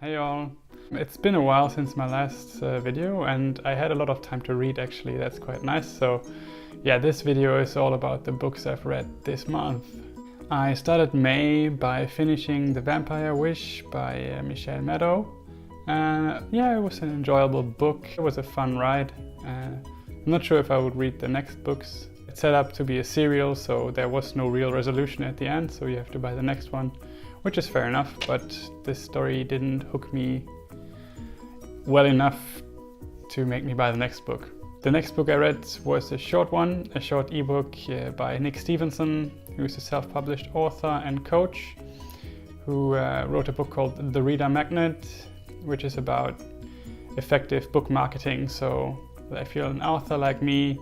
Hey all! It's been a while since my last video and I had a lot of time to read actually, that's quite nice. So yeah, this video is all about the books I've read this month. I started May by finishing The Vampire Wish by Michelle Meadow. Yeah, it was an enjoyable book, it was a fun ride. I'm not sure if I would read the next books. It's set up to be a serial, so there was no real resolution at the end, so you have to buy the next one. Which is fair enough, but this story didn't hook me well enough to make me buy the next book. The next book I read was a short one, a short ebook by Nick Stevenson, who's a self-published author and coach who wrote a book called The Reader Magnet, which is about effective book marketing. So if you're an author like me,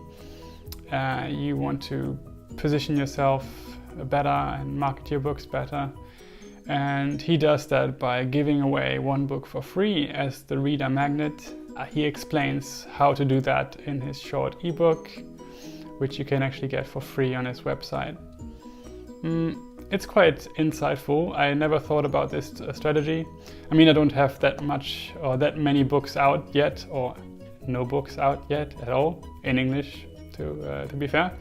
you want to position yourself better and market your books better. And he does that by giving away one book for free as the Reader Magnet. He explains how to do that in his short ebook, which you can actually get for free on his website. It's quite insightful. I never thought about this strategy. I mean, I don't have that much or that many books out yet, or no books out yet at all in English, to be fair.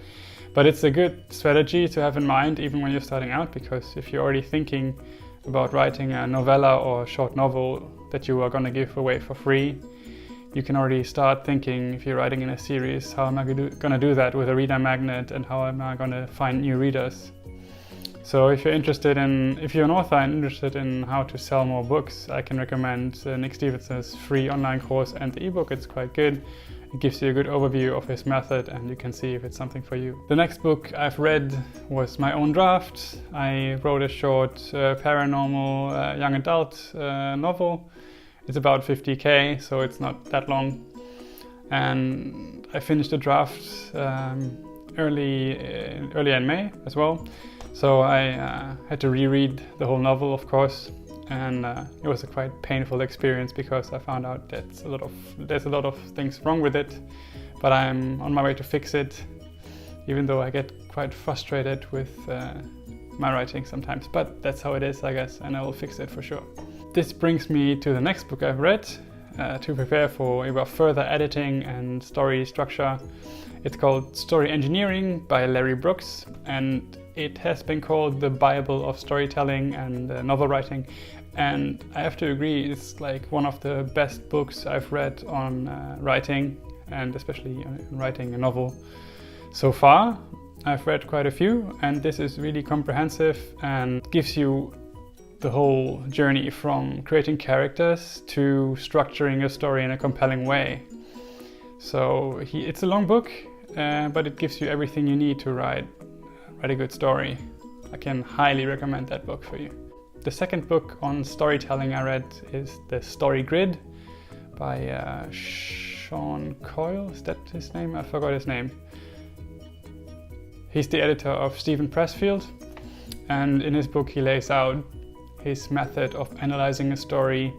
But it's a good strategy to have in mind even when you're starting out, because if you're already thinking about writing a novella or a short novel that you are going to give away for free, you can already start thinking, if you're writing in a series, how am I going to do that with a Reader Magnet and how am I going to find new readers? So if you're an author and interested in how to sell more books, I can recommend Nick Stevenson's free online course and the ebook. It's quite good. It gives you a good overview of his method and you can see if it's something for you. The next book I've read was my own draft. I wrote a short paranormal young adult novel. It's about 50k, so it's not that long. And I finished the draft early in May as well. So I had to reread the whole novel, of course. And it was a quite painful experience because I found out that there's a lot of things wrong with it, but I'm on my way to fix it, even though I get quite frustrated with my writing sometimes. But that's how it is, I guess, and I will fix it for sure. This brings me to the next book I've read to prepare for further editing and story structure. It's called Story Engineering by Larry Brooks, and it has been called the Bible of storytelling and novel writing. And I have to agree, it's like one of the best books I've read on writing, and especially writing a novel so far. I've read quite a few, and this is really comprehensive and gives you the whole journey from creating characters to structuring a story in a compelling way. So it's a long book, but it gives you everything you need to write a good story. I can highly recommend that book for you. The second book on storytelling I read is The Story Grid by Sean Coyle. Is that his name? I forgot his name. He's the editor of Steven Pressfield, and in his book he lays out his method of analyzing a story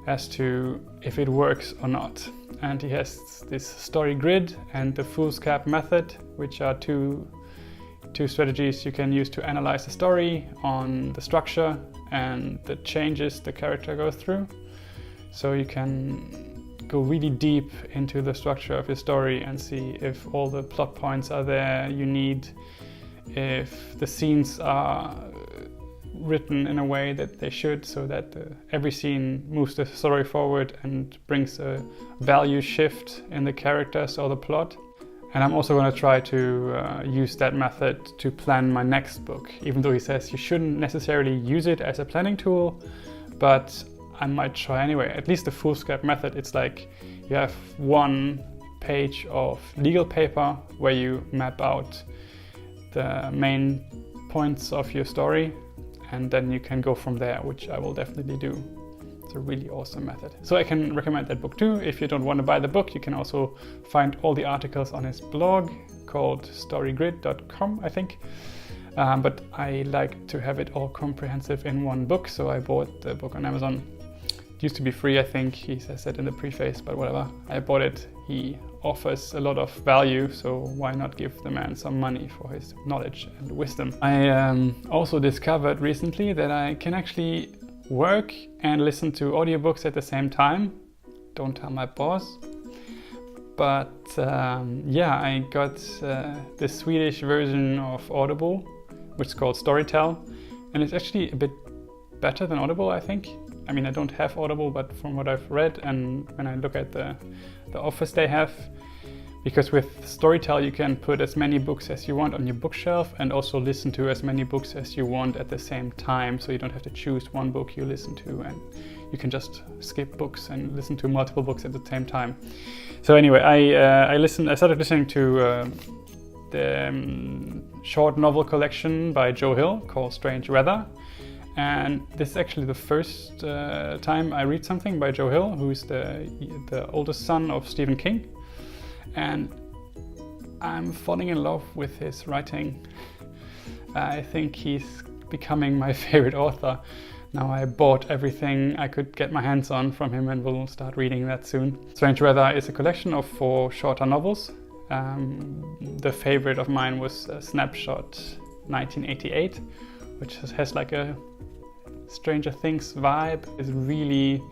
as to if it works or not. And he has this story grid and the foolscap method, which are two strategies you can use to analyze the story on the structure and the changes the character goes through. So you can go really deep into the structure of your story and see if all the plot points are there you need, if the scenes are written in a way that they should, so that every scene moves the story forward and brings a value shift in the characters or the plot. And I'm also going to try to use that method to plan my next book, even though he says you shouldn't necessarily use it as a planning tool, but I might try anyway. At least the foolscap method, it's like you have one page of legal paper where you map out the main points of your story, and then you can go from there, which I will definitely do. It's a really awesome method. So I can recommend that book too. If you don't want to buy the book, you can also find all the articles on his blog called storygrid.com, I think. But I like to have it all comprehensive in one book, so I bought the book on Amazon. It used to be free, I think, he says it in the preface, but whatever. I bought it. He offers a lot of value, so why not give the man some money for his knowledge and wisdom. I also discovered recently that I can actually work and listen to audiobooks at the same time. Don't tell my boss. But yeah, I got the Swedish version of Audible, which is called Storytel, and it's actually a bit better than Audible, I think. I mean, I don't have Audible, but from what I've read and when I look at the offers they have, because with Storytel you can put as many books as you want on your bookshelf and also listen to as many books as you want at the same time, so you don't have to choose one book you listen to, and you can just skip books and listen to multiple books at the same time. So anyway, I started listening to the short novel collection by Joe Hill called Strange Weather. And this is actually the first time I read something by Joe Hill, who is the oldest son of Stephen King. And I'm falling in love with his writing. I think he's becoming my favorite author. Now I bought everything I could get my hands on from him and will start reading that soon. Strange Weather is a collection of 4 shorter novels. The favorite of mine was Snapshot 1988, which has like a Stranger Things vibe. It's really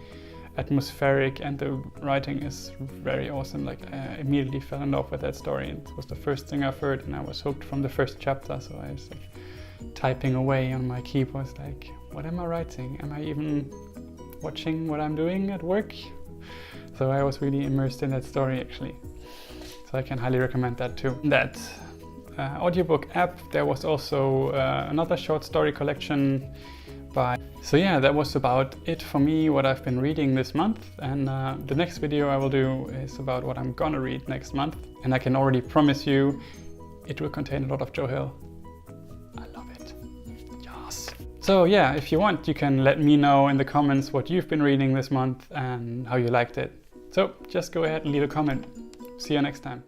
atmospheric and the writing is very awesome. Like, I immediately fell in love with that story. It was the first thing I've heard and I was hooked from the first chapter, so I was like typing away on my keyboard, like, what am I writing? Am I even watching what I'm doing at work? So I was really immersed in that story actually. So I can highly recommend that too. That audiobook app, there was also another short story collection by... So yeah, that was about it for me, what I've been reading this month. And the next video I will do is about what I'm gonna read next month. And I can already promise you, it will contain a lot of Joe Hill. I love it. Yes. So yeah, if you want, you can let me know in the comments what you've been reading this month and how you liked it. So just go ahead and leave a comment. See you next time.